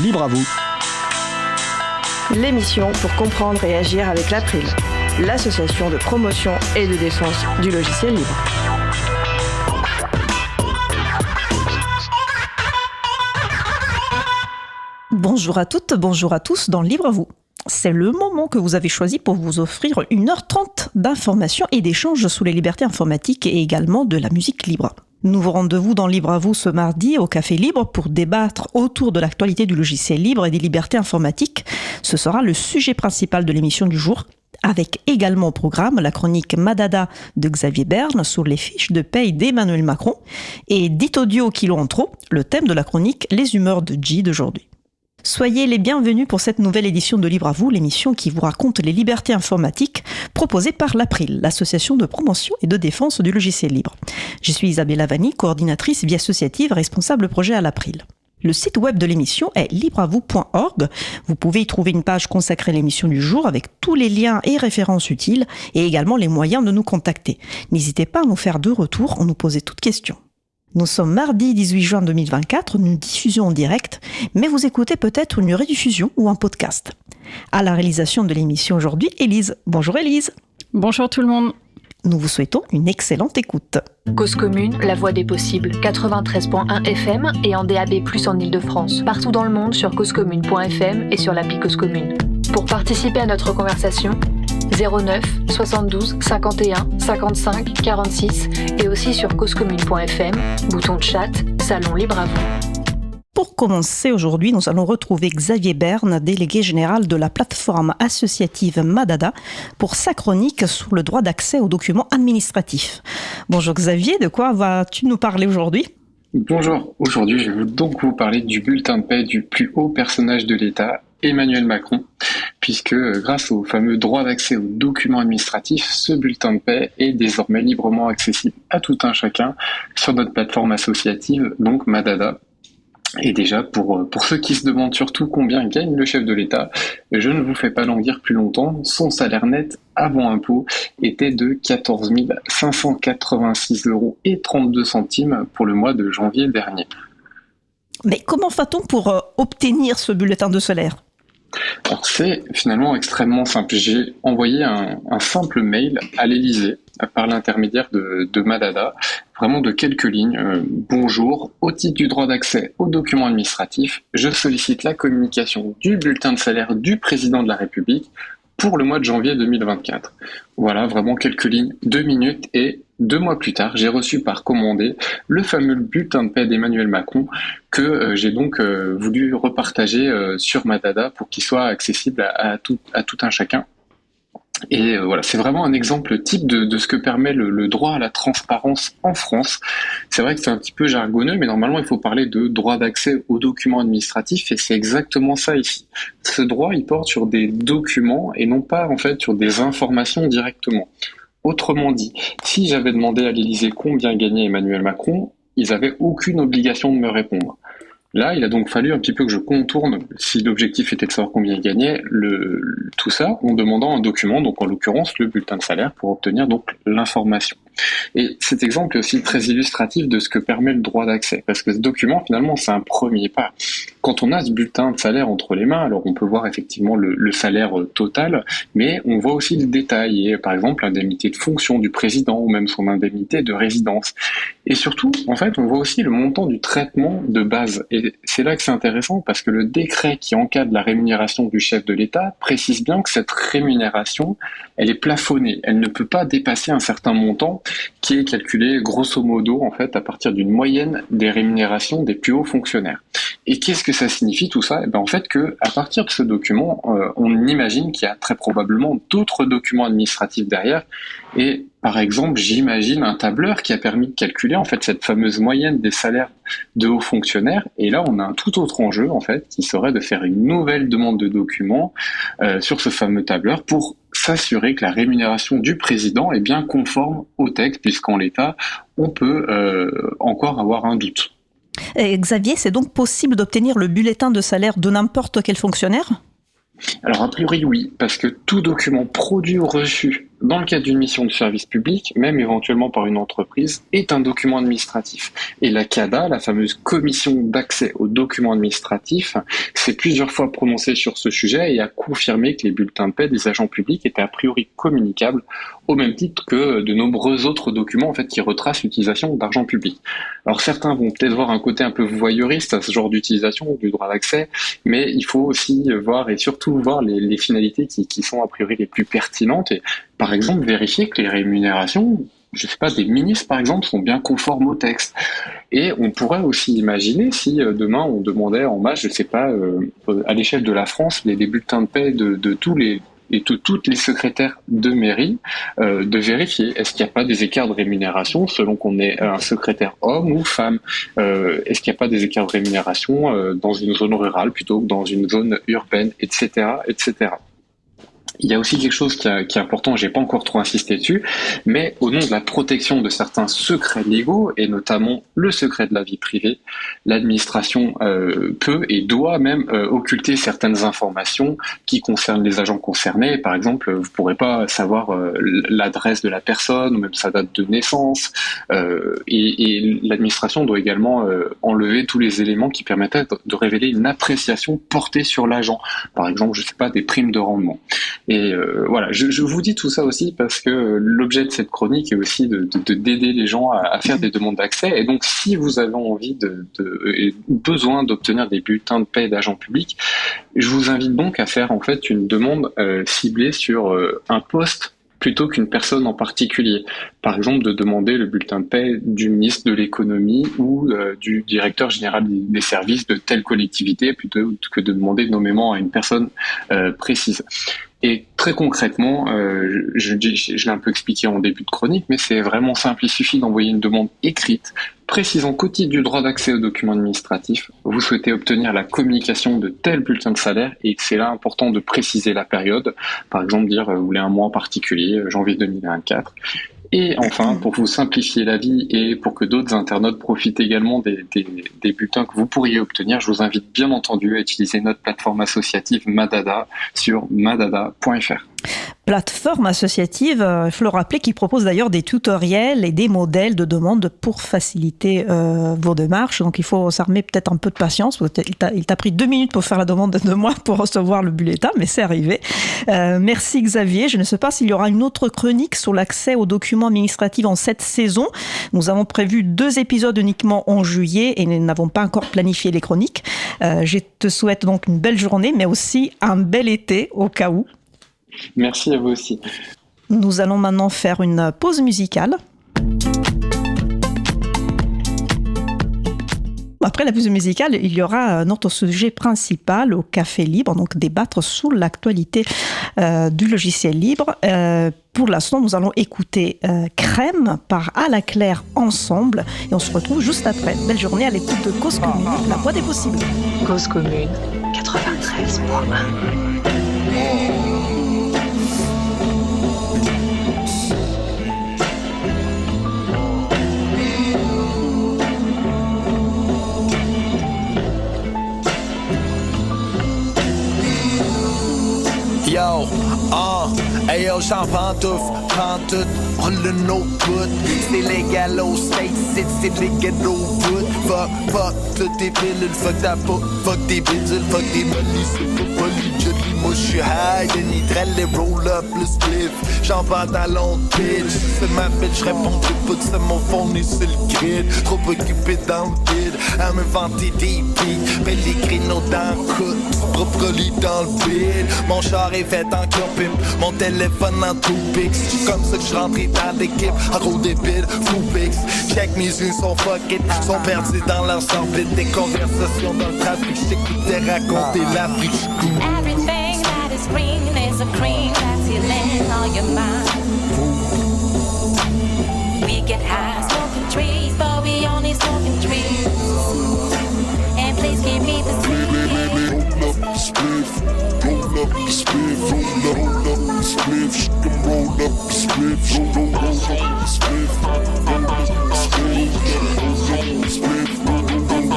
Libre à vous. L'émission pour comprendre et agir avec l'April, l'association de promotion et de défense du logiciel libre. Bonjour à toutes, bonjour à tous dans Libre à vous. C'est le moment que vous avez choisi pour vous offrir 1h30 d'informations et d'échanges sous les libertés informatiques et également de la musique libre. Nouveau rendez-vous dans Libre à vous ce mardi au Café Libre pour débattre autour de l'actualité du logiciel libre et des libertés informatiques. Ce sera le sujet principal de l'émission du jour, avec également au programme la chronique Madada de Xavier Berne sur les fiches de paye d'Emmanuel Macron et dit audio kilo en trop, le thème de la chronique Les humeurs de G d'aujourd'hui. Soyez les bienvenus pour cette nouvelle édition de Libre à vous, l'émission qui vous raconte les libertés informatiques proposée par l'April, l'association de promotion et de défense du logiciel libre. Je suis Isabella Vanni, coordinatrice vie associative responsable projet à l'April. Le site web de l'émission est libreavou.org. Vous pouvez y trouver une page consacrée à l'émission du jour avec tous les liens et références utiles et également les moyens de nous contacter. N'hésitez pas à nous faire 2 retours ou nous poser toutes questions. Nous sommes mardi 18 juin 2024, nous diffusons en direct, mais vous écoutez peut-être une rediffusion ou un podcast. À la réalisation de l'émission aujourd'hui, Élise. Bonjour Élise. Bonjour tout le monde. Nous vous souhaitons une excellente écoute. Cause commune, la voix des possibles, 93.1 FM et en DAB+, en Ile-de-France. Partout dans le monde sur causecommune.fm et sur l'appli Cause Commune. Pour participer à notre conversation, 09 72 51 55 46 et aussi sur causecommune.fm, bouton de chat, salon libre à vous. Pour commencer aujourd'hui, nous allons retrouver Xavier Berne, délégué général de la plateforme associative Madada, pour sa chronique sur le droit d'accès aux documents administratifs. Bonjour Xavier, de quoi vas-tu nous parler aujourd'hui ? Bonjour, aujourd'hui je vais donc vous parler du bulletin de paie du plus haut personnage de l'État, Emmanuel Macron, puisque grâce au fameux droit d'accès aux documents administratifs, ce bulletin de paie est désormais librement accessible à tout un chacun sur notre plateforme associative, donc Madada. Et déjà, pour ceux qui se demandent surtout combien gagne le chef de l'État, je ne vous fais pas languir plus longtemps, son salaire net avant impôt était de 14 586,32 € pour le mois de janvier dernier. Mais comment fait-on pour obtenir ce bulletin de salaire ? Alors c'est finalement extrêmement simple. J'ai envoyé un simple mail à l'Élysée par l'intermédiaire de Madada, vraiment de quelques lignes. Bonjour, au titre du droit d'accès aux documents administratifs, je sollicite la communication du bulletin de salaire du président de la République pour le mois de janvier 2024. Voilà, vraiment quelques lignes, 2 minutes et 2 mois plus tard, j'ai reçu par commandé le fameux bulletin de paie d'Emmanuel Macron que j'ai donc voulu repartager sur Madada pour qu'il soit accessible à tout un chacun. Et voilà, c'est vraiment un exemple type de ce que permet le droit à la transparence en France. C'est vrai que c'est un petit peu jargonneux, mais normalement il faut parler de droit d'accès aux documents administratifs, et c'est exactement ça ici. Ce droit, il porte sur des documents et non pas en fait sur des informations directement. Autrement dit, si j'avais demandé à l'Élysée combien gagnait Emmanuel Macron, ils n'avaient aucune obligation de me répondre. Là, il a donc fallu un petit peu que je contourne, si l'objectif était de savoir combien il gagnait, tout ça en demandant un document, donc en l'occurrence le bulletin de salaire, pour obtenir donc l'information. Et cet exemple est aussi très illustratif de ce que permet le droit d'accès, parce que ce document, finalement, c'est un premier pas. Quand on a ce bulletin de salaire entre les mains, alors on peut voir effectivement le salaire total, mais on voit aussi le détail, et par exemple l'indemnité de fonction du président, ou même son indemnité de résidence. Et surtout, en fait, on voit aussi le montant du traitement de base. Et c'est là que c'est intéressant, parce que le décret qui encadre la rémunération du chef de l'État précise bien que cette rémunération, elle est plafonnée. Elle ne peut pas dépasser un certain montant qui est calculé grosso modo en fait à partir d'une moyenne des rémunérations des plus hauts fonctionnaires. Et qu'est-ce que ça signifie tout ça ? En fait que à partir de ce document, on imagine qu'il y a très probablement d'autres documents administratifs derrière. Et par exemple, j'imagine un tableur qui a permis de calculer en fait cette fameuse moyenne des salaires de hauts fonctionnaires. Et là, on a un tout autre enjeu en fait, qui serait de faire une nouvelle demande de documents sur ce fameux tableur pour s'assurer que la rémunération du président est bien conforme au texte, puisqu'en l'état, on peut encore avoir un doute. Et Xavier, c'est donc possible d'obtenir le bulletin de salaire de n'importe quel fonctionnaire ? Alors a priori oui, parce que tout document produit ou reçu dans le cadre d'une mission de service public, même éventuellement par une entreprise, est un document administratif. Et la CADA, la fameuse commission d'accès aux documents administratifs, s'est plusieurs fois prononcée sur ce sujet et a confirmé que les bulletins de paie des agents publics étaient a priori communicables au même titre que de nombreux autres documents en fait, qui retracent l'utilisation d'argent public. Alors certains vont peut-être voir un côté un peu voyeuriste à ce genre d'utilisation du droit d'accès, mais il faut aussi voir et surtout voir les finalités qui sont a priori les plus pertinentes et par exemple vérifier que les rémunérations, je sais pas, des ministres par exemple, sont bien conformes au texte. Et on pourrait aussi imaginer si demain on demandait en masse, je sais pas, à l'échelle de la France, les bulletins de paie de tous les et toutes les secrétaires de mairie de vérifier est-ce qu'il n'y a pas des écarts de rémunération selon qu'on est un secrétaire homme ou femme, est-ce qu'il n'y a pas des écarts de rémunération dans une zone rurale plutôt que dans une zone urbaine, etc., etc. Il y a aussi quelque chose qui est important, j'ai pas encore trop insisté dessus, mais au nom de la protection de certains secrets légaux, et notamment le secret de la vie privée, l'administration peut et doit même occulter certaines informations qui concernent les agents concernés. Par exemple, vous pourrez pas savoir l'adresse de la personne, ou même sa date de naissance, et l'administration doit également enlever tous les éléments qui permettraient de révéler une appréciation portée sur l'agent. Par exemple, je sais pas, des primes de rendement. Et voilà, je vous dis tout ça aussi parce que l'objet de cette chronique est aussi d'aider les gens à faire des demandes d'accès. Et donc, si vous avez envie et besoin d'obtenir des bulletins de paie d'agents publics, je vous invite donc à faire en fait une demande ciblée sur un poste plutôt qu'une personne en particulier. Par exemple, de demander le bulletin de paie du ministre de l'économie ou du directeur général des services de telle collectivité plutôt que de demander nommément à une personne précise. Et très concrètement, je l'ai un peu expliqué en début de chronique, mais c'est vraiment simple. Il suffit d'envoyer une demande écrite précisant qu'au titre du droit d'accès aux documents administratifs, vous souhaitez obtenir la communication de tel bulletin de salaire et que c'est là important de préciser la période. Par exemple, dire vous voulez un mois en particulier, janvier 2024. Et enfin, pour vous simplifier la vie et pour que d'autres internautes profitent également des bulletins que vous pourriez obtenir, je vous invite bien entendu à utiliser notre plateforme associative Madada sur madada.fr. Plateforme associative, il faut le rappeler, qui propose d'ailleurs des tutoriels et des modèles de demande pour faciliter vos démarches. Donc il faut s'armer peut-être un peu de patience. Il t'a pris 2 minutes pour faire la demande de 2 mois pour recevoir le bulletin, mais c'est arrivé. Merci Xavier. Je ne sais pas s'il y aura une autre chronique sur l'accès aux documents administratifs en cette saison. Nous avons prévu 2 épisodes uniquement en juillet et nous n'avons pas encore planifié les chroniques. Je te souhaite donc une belle journée, mais aussi un bel été au cas où. Merci à vous aussi. Nous allons maintenant faire une pause musicale. Après la pause musicale, il y aura notre sujet principal au Café Libre, donc débattre sur l'actualité du logiciel libre. Pour l'instant, nous allons écouter Crème par À la Claire ensemble et on se retrouve juste après. Belle journée à l'écoute de Cause Commune, la voix des possibles. Cause Commune 93.1. Yo, ayo, j'en pantoufle, pantoute, roule le no-put. C'est légal au States, c'est légal au bout. Fuck, toutes tes pilules, fuck ta peau, fuck tes bidules, fuck tes mollies, c'est pas poli, jelly. Moi j'suis high, des nitrelles, les roll-up, le spliff. J'en pantalon de bitch, c'est ma bitch, j'réponds plus pas, c'est mon phone et c'est le grid. Trop occupé dans le vide, à m'inventer des beats. Mais les créneaux dans le coude, propre lit dans le bide. Mon char est fait en copine, mon téléphone en 2Pix. C'est comme ça que je rentrais dans l'équipe, en gros débile, full pix. Check mes yeux sont fucked, sont perdus dans leur orbite. Des conversations dans le trafic, j't'écoutais raconter l'Afrique. Everything that is green is a cream that's healing all your mind. We get high smoking trees, but we only smoking trees. And please give me the Roll up the spliff, roll up the spliff, roll up the spliff, she can roll up the spliff, roll up the spliff, roll up the spliff, roll up the spliff, roll up the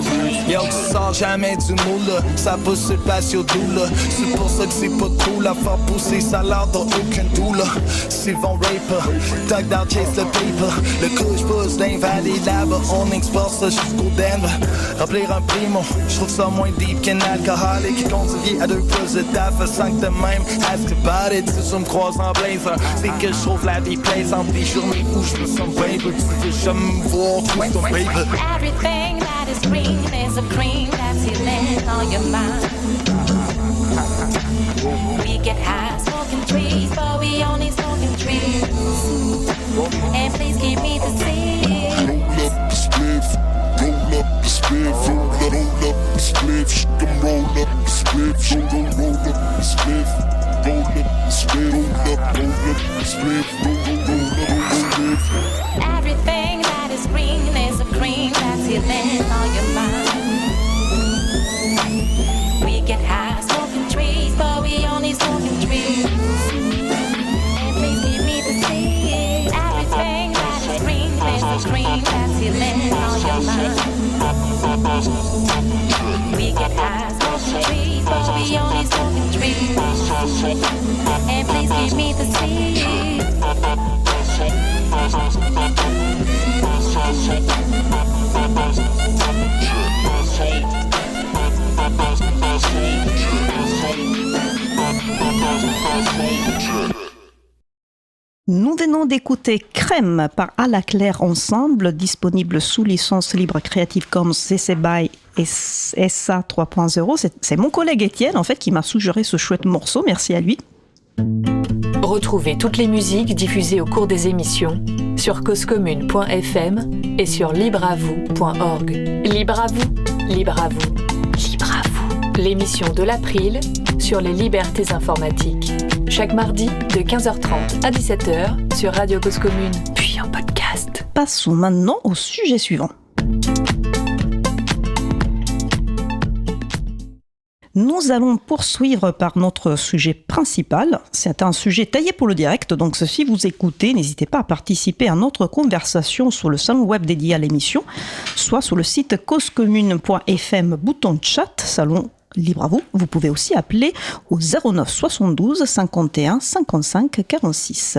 spliff. Yo, tu sors jamais du moule, là. Ça pousse sur le patio doux, là. C'est pour ça que c'est pas cool à faire pousser ça l'air dans aucune doule. Sylvain Raper, Tug down chase le paper. Le couche pousse d'un valley là-bas, on exporte ça jusqu'au Denver. Remplir un primo, j'trouve ça moins deep qu'un alcoolique. Conduit à 2 plus de taf, sans que de même. Ask about it, si tu me croises en blazer. C'est que j'trouve la vie plaisante, des journées où j'me sens bien. Tu veux jamais me voir, tout ton paper. Everything that is green is a cream that's healing all your mind. We get high smoking trees, but we only smoking trees. And please give me the seed. Roll up the spliff, roll up the spliff, roll up the spliff, she can roll up the spliff, roll up the spliff, roll up the spliff, roll up the spliff, roll up the spliff. Everything that is green is a cream that's healing all your mind. We get high smoking trees, but we only smoking trees. And please give me the seed. Everything that is green is a cream that's healing all your mind. We get high smoking trees, but we only smoking trees. And please give me the seed. Nous venons d'écouter Crème par À la Claire Ensemble, disponible sous licence libre Creative Commons CC BY et SA 3.0. C'est mon collègue Étienne, en fait, qui m'a suggéré ce chouette morceau. Merci à lui. Retrouvez toutes les musiques diffusées au cours des émissions sur causecommune.fm et sur libreavou.org. Libre à vous, libre à vous, libre à vous. L'émission de l'April sur les libertés informatiques. Chaque mardi de 15h30 à 17h sur Radio Cause Commune, puis en podcast. Passons maintenant au sujet suivant. Nous allons poursuivre par notre sujet principal. C'est un sujet taillé pour le direct, donc si vous écoutez, n'hésitez pas à participer à notre conversation sur le salon web dédié à l'émission, soit sur le site causecommune.fm, bouton chat, salon libre à vous. Vous pouvez aussi appeler au 09 72 51 55 46.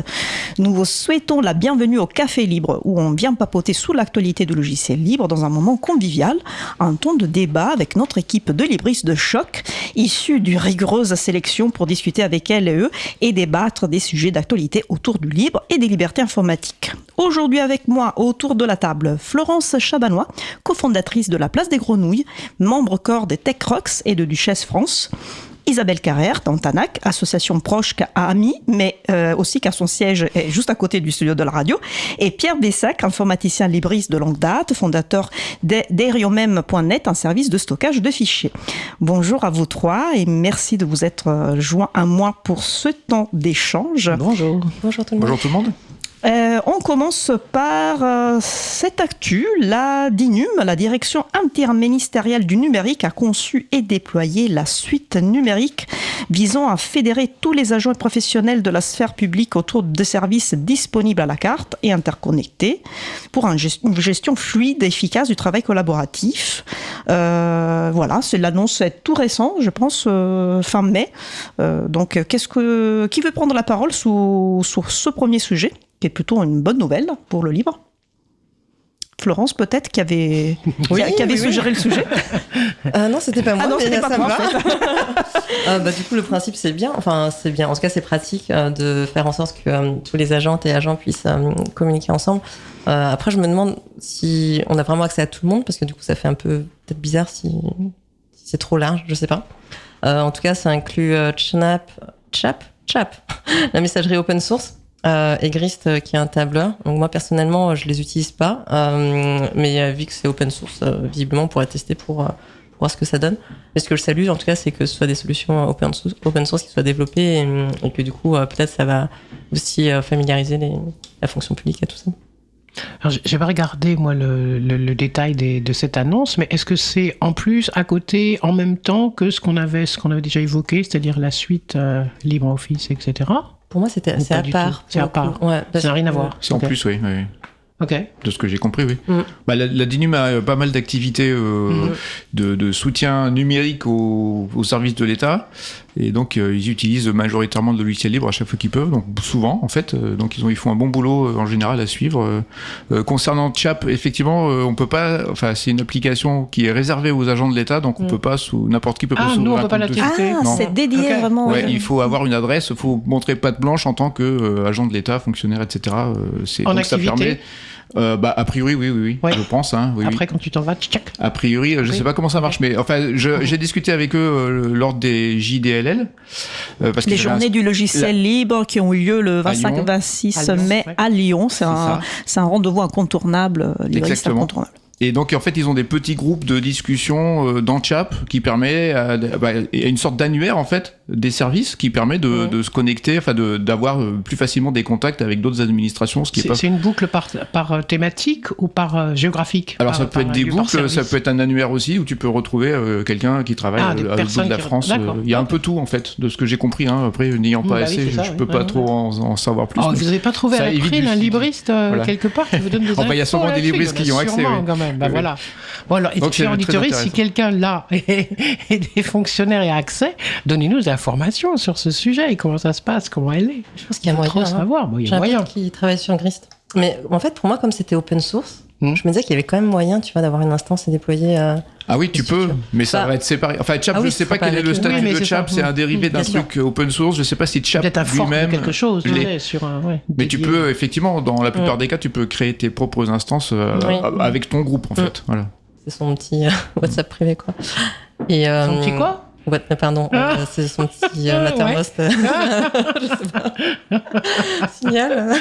Nous vous souhaitons la bienvenue au Café Libre, où on vient papoter sous l'actualité du logiciel libre dans un moment convivial, un temps de débat avec notre équipe de libristes de choc, issue d'une rigoureuse sélection pour discuter avec elles et eux et débattre des sujets d'actualité autour du libre et des libertés informatiques. Aujourd'hui avec moi, autour de la table, Florence Chabanois, cofondatrice de la Place des Grenouilles, membre corps des Tech Rocks et de Duchesse France, Isabelle Carrère d'Antanac, association proche qu'à Ami, mais aussi qu'à son siège est juste à côté du studio de la radio, et Pierre Bessac, informaticien libriste de longue date, fondateur d'Aeriomem.net, un service de stockage de fichiers. Bonjour à vous trois et merci de vous être joints à moi pour ce temps d'échange. Bonjour. Bonjour tout le monde. Bonjour tout le monde. On commence par cette actu. La DINUM, la Direction interministérielle du numérique, a conçu et déployé la suite numérique visant à fédérer tous les agents professionnels de la sphère publique autour de services disponibles à la carte et interconnectés pour une gestion fluide et efficace du travail collaboratif. Voilà, c'est l'annonce est tout récent, je pense, fin mai. Donc, qui veut prendre la parole sur ce premier sujet, qui est plutôt une bonne nouvelle pour le livre? Florence, peut-être, qui avait suggéré le sujet. Non, c'était pas moi. Ah non, c'était pas toi, en fait. Du coup, le principe, c'est bien. Enfin, c'est bien. En tout cas, c'est pratique de faire en sorte que tous les agentes et agents puissent communiquer ensemble. Après, je me demande si on a vraiment accès à tout le monde, parce que du coup, ça fait un peu peut-être bizarre si c'est trop large, je sais pas. En tout cas, ça inclut Chap, la messagerie open source. Et Grist qui est un tableur. Donc moi personnellement je les utilise pas, mais vu que c'est open source, visiblement on pourrait tester pour voir ce que ça donne. Mais ce que je salue en tout cas, c'est que ce soit des solutions open source qui soient développées et que du coup peut-être ça va aussi familiariser la fonction publique et tout ça. Alors, j'avais regardé moi le détail de cette annonce, mais est-ce que c'est en plus, à côté, en même temps que ce qu'on avait déjà évoqué, c'est-à-dire la suite LibreOffice, etc. Pour moi, c'est à part. C'est à part. Ouais, ça n'a rien à voir. C'est en plus, oui. Ok. De ce que j'ai compris, oui. Bah, la DINUM a pas mal d'activités de soutien numérique aux services de l'État. Et donc, ils utilisent majoritairement de logiciels libres à chaque fois qu'ils peuvent, donc souvent, en fait. Donc, ils font un bon boulot, en général, à suivre. Concernant Chap, effectivement, on peut pas... Enfin, c'est une application qui est réservée aux agents de l'État, donc on peut pas, n'importe qui peut pas nous, on s'ouvrir peut pas la tester. C'est dédié vraiment. Ouais, il faut avoir une adresse, il faut montrer patte blanche en tant qu'agent de l'État, fonctionnaire, etc. En donc activité. ça permet... a priori, oui, Ouais. je pense. Hein, oui, Après, quand tu t'en vas, tchac. A priori, je sais pas comment ça marche, mais enfin, j'ai discuté avec eux lors des JDLL. Parce Les journées du logiciel libre qui ont eu lieu le 25-26 mai à Lyon. C'est un rendez-vous incontournable, libriste incontournable. Et donc, en fait, ils ont des petits groupes de discussion dans Chap qui permet une sorte d'annuaire, en fait, des services qui permet de se connecter, enfin, d'avoir plus facilement des contacts avec d'autres administrations. C'est une boucle par thématique ou par géographique? Alors, ça peut être des boucles, ça peut être un annuaire aussi, où tu peux retrouver quelqu'un qui travaille à l'autre bout de la France. Il y a un peu tout, en fait, de ce que j'ai compris. Hein. Après, n'ayant pas assez, je peux pas trop en savoir plus. Vous n'avez pas trouvé à l'April un libriste quelque part qui vous donne des infos? Il y a sûrement des libristes qui y ont accès. Bah voilà. Bon, alors, et auditeurs, si quelqu'un là est des fonctionnaires et a accès, donnez-nous des informations sur ce sujet et comment ça se passe, comment elle est. Je pense qu'il y a moyen. Trop savoir. Bon, il y J'ai a un moyen. pote qui travaille sur Grist. Mais en fait, pour moi, comme c'était open source, je me disais qu'il y avait quand même moyen, tu vois, d'avoir une instance et déployer. Ah oui, tu peux, mais ça va être séparé. Enfin, Chap, je sais pas quel est le statut de Chap, c'est un dérivé d'un truc open source. Je sais pas si Chap lui-même. Quelque chose, sur un. Mais tu peux, effectivement, dans la plupart des cas, tu peux créer tes propres instances avec ton groupe, en fait. Voilà. C'est son petit WhatsApp privé, quoi. Et, son petit quoi? Pardon, c'est son petit Mattermost. Je sais pas. Signal.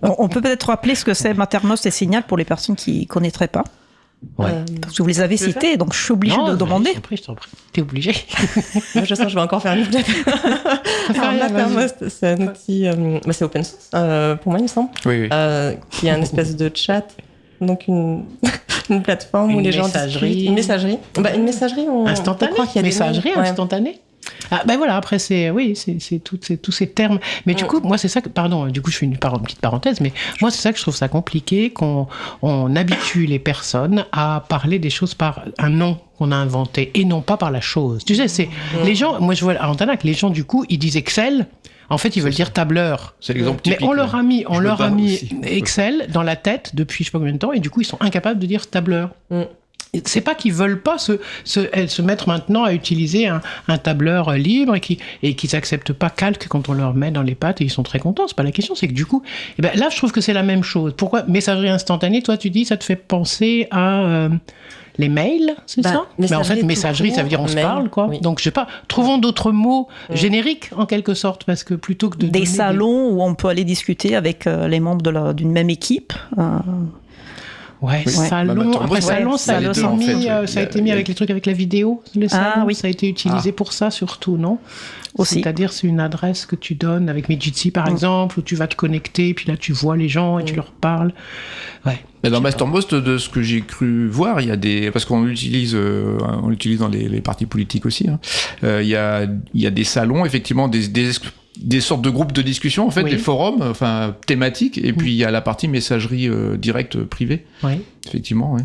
On peut peut-être rappeler ce que c'est Mattermost et Signal pour les personnes qui ne connaîtraient pas. Ouais. Parce que vous les avez cités, donc je suis obligée de demander. Je t'en prie. T'es obligé. Moi, je sens que je vais encore faire une blague. Mattermost, c'est un outil, c'est open source, pour moi, il me semble. Oui. Qui est un espèce de chat. Donc une plateforme où les gens discutent. Une messagerie. Une messagerie instantanée. Messagerie instantanée. Ah, ben voilà, après, c'est tous ces termes. Mais du coup, moi, c'est ça que, pardon, du coup, je fais une petite parenthèse, mais moi, c'est ça que je trouve ça compliqué, qu'on habitue les personnes à parler des choses par un nom qu'on a inventé et non pas par la chose. Tu sais, c'est les gens, moi, je vois à Antanac, les gens, du coup, ils disent Excel. En fait, ils veulent dire tableur. C'est l'exemple typique. Mais on leur a mis Excel dans la tête depuis je sais pas combien de temps, et du coup, ils sont incapables de dire tableur. C'est pas qu'ils veulent pas se mettre maintenant à utiliser un tableur libre et qu'ils acceptent pas Calc quand on leur met dans les pattes et ils sont très contents. C'est pas la question, c'est que du coup, là, je trouve que c'est la même chose. Pourquoi messagerie instantanée? Toi, tu dis, ça te fait penser à les mails, c'est ça? Mais en fait, messagerie, ça veut dire on se parle, quoi. Oui. Donc, je sais pas, trouvons d'autres mots génériques, en quelque sorte, parce que plutôt que de... Des salons où on peut aller discuter avec les membres d'une même équipe. Ouais, salon. Après, salon, ça a été mis avec les trucs avec la vidéo. Les salons, ça a été utilisé pour ça, surtout, non? Aussi. C'est-à-dire, c'est une adresse que tu donnes avec Medjitsi, par exemple, où tu vas te connecter, puis là, tu vois les gens et tu leur parles. Ouais. Mais dans Mattermost, de ce que j'ai cru voir, il y a des... Parce qu'on l'utilise dans les partis politiques aussi. Hein. Il y a des salons, effectivement, des sortes de groupes de discussion, en fait, des forums, enfin, thématiques, et puis il y a la partie messagerie directe privée. Oui. Effectivement, oui.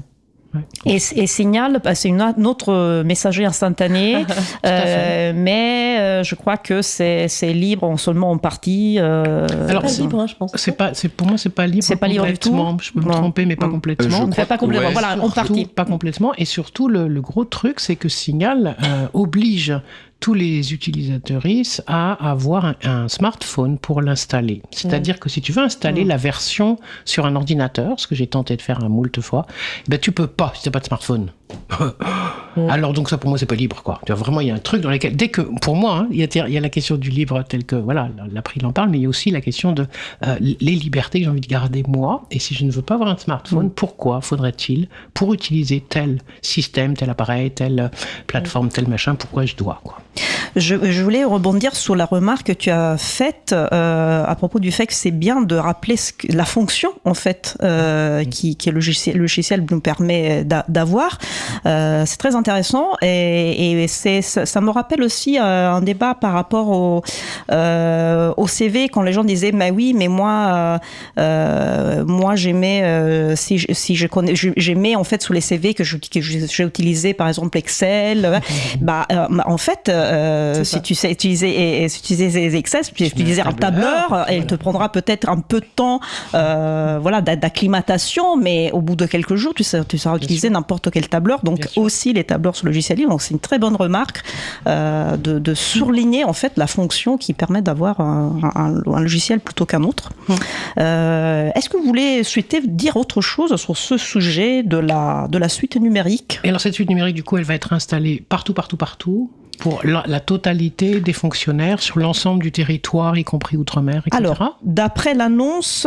Et Signal, c'est une autre messagerie instantanée, mais je crois que c'est libre seulement en partie. Alors, c'est libre, je pense. Pour moi, c'est pas libre. C'est pas libre du tout. Je peux me tromper, mais pas complètement. Pas complètement. Voilà, en partie. Pas complètement. Et surtout, le gros truc, c'est que Signal oblige tous les utilisateuristes à avoir un smartphone pour l'installer. C'est-à-dire que si tu veux installer la version sur un ordinateur, ce que j'ai tenté de faire un moult fois, tu peux pas si t'as pas de smartphone. Alors donc ça pour moi c'est pas libre, quoi. Tu vois, vraiment il y a un truc dans lequel, dès que pour moi il y a la question du libre tel que voilà l'April en parle, mais il y a aussi la question de les libertés que j'ai envie de garder moi, et si je ne veux pas avoir un smartphone, pourquoi faudrait-il, pour utiliser tel système, tel appareil, telle plateforme, tel machin, pourquoi je dois, quoi. Je voulais rebondir sur la remarque que tu as faite à propos du fait que c'est bien de rappeler la fonction en fait qui le logiciel nous permet d'avoir. C'est très intéressant et ça me rappelle aussi un débat par rapport au CV quand les gens disaient mais oui mais moi j'aimais j'aimais en fait sous les CV que j'ai utilisé par exemple Excel. En fait si tu sais utiliser Excel, tu utiliser un tableur, et il te prendra peut-être un peu de temps d'acclimatation, mais au bout de quelques jours tu sauras utiliser n'importe quel tableur, donc aussi les tableurs sur logiciel libre. Donc c'est une très bonne remarque de souligner en fait la fonction qui permet d'avoir un logiciel plutôt qu'un autre. Est-ce que vous souhaitez dire autre chose sur ce sujet de la suite numérique? Et alors cette suite numérique, du coup, elle va être installée partout pour la totalité des fonctionnaires sur l'ensemble du territoire, y compris outre-mer, etc. Alors, d'après l'annonce,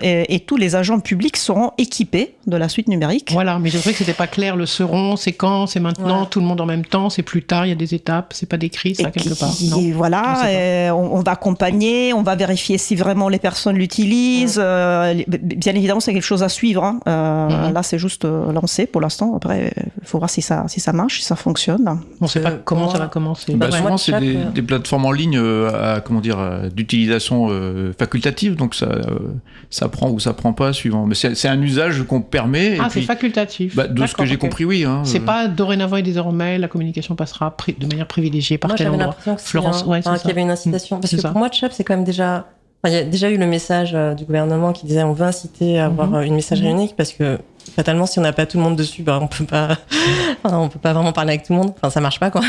et tous les agents publics seront équipés de la suite numérique. Voilà, mais j'ai trouvé que c'était pas clair. Le seront, c'est quand, c'est maintenant, tout le monde en même temps, c'est plus tard, il y a des étapes, c'est pas décrit ça quelque part. Non. Et voilà, on va accompagner, on va vérifier si vraiment les personnes l'utilisent. Bien évidemment, c'est quelque chose à suivre. Hein. Là, c'est juste lancé pour l'instant. Après, il faut voir si ça marche, si ça fonctionne. On ne sait pas comment ça va commencer. Souvent, c'est des plateformes en ligne d'utilisation facultative, donc ça prend ou ça prend pas suivant. Mais c'est un usage qu'on permet. C'est facultatif. De ce que j'ai compris, oui. Hein, c'est pas dorénavant et désormais, la communication passera de manière privilégiée par tel endroit. Florence, qu'il y avait une incitation. Parce que pour moi, Chap, c'est quand même déjà... il y a déjà eu le message du gouvernement qui disait on veut inciter à avoir une messagerie unique parce que fatalement, si on n'a pas tout le monde dessus, on peut pas vraiment parler avec tout le monde. Enfin, ça marche pas, quoi,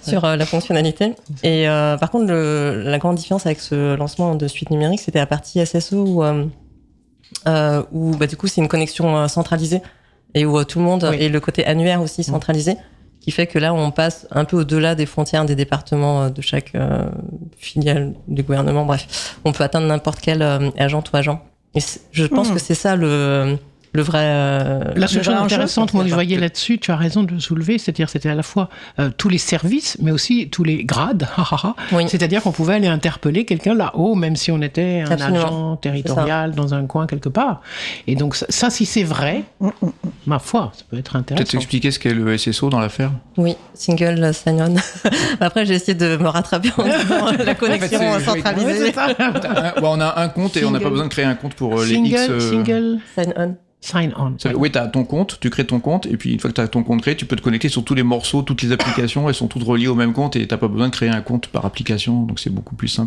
sur la fonctionnalité. Et par contre, la grande différence avec ce lancement de suite numérique, c'était la partie SSO où du coup, c'est une connexion centralisée et où tout le monde, et le côté annuaire aussi centralisé, qui fait que là, on passe un peu au-delà des frontières des départements de chaque filiale du gouvernement. Bref, on peut atteindre n'importe quel agent ou agent. Et je pense que c'est ça le vrai... La seule chose intéressante, moi, que je voyais là-dessus, tu as raison de le soulever, c'est-à-dire c'était à la fois tous les services, mais aussi tous les grades. C'est-à-dire qu'on pouvait aller interpeller quelqu'un là-haut, même si on était un agent territorial dans un coin quelque part. Et donc ça, si c'est vrai, ma foi, ça peut être intéressant. Peut-être expliquer ce qu'est le SSO dans l'affaire? Oui, Single Sign-On. Après, j'ai essayé de me rattraper en disant la connexion centralisée. On a un compte et on n'a pas besoin de créer un compte pour les Single Sign-On. Sign-on. Oui, tu as ton compte, tu crées ton compte, et puis une fois que tu as ton compte créé, tu peux te connecter sur tous les morceaux, toutes les applications, elles sont toutes reliées au même compte, et tu n'as pas besoin de créer un compte par application, donc c'est beaucoup plus simple.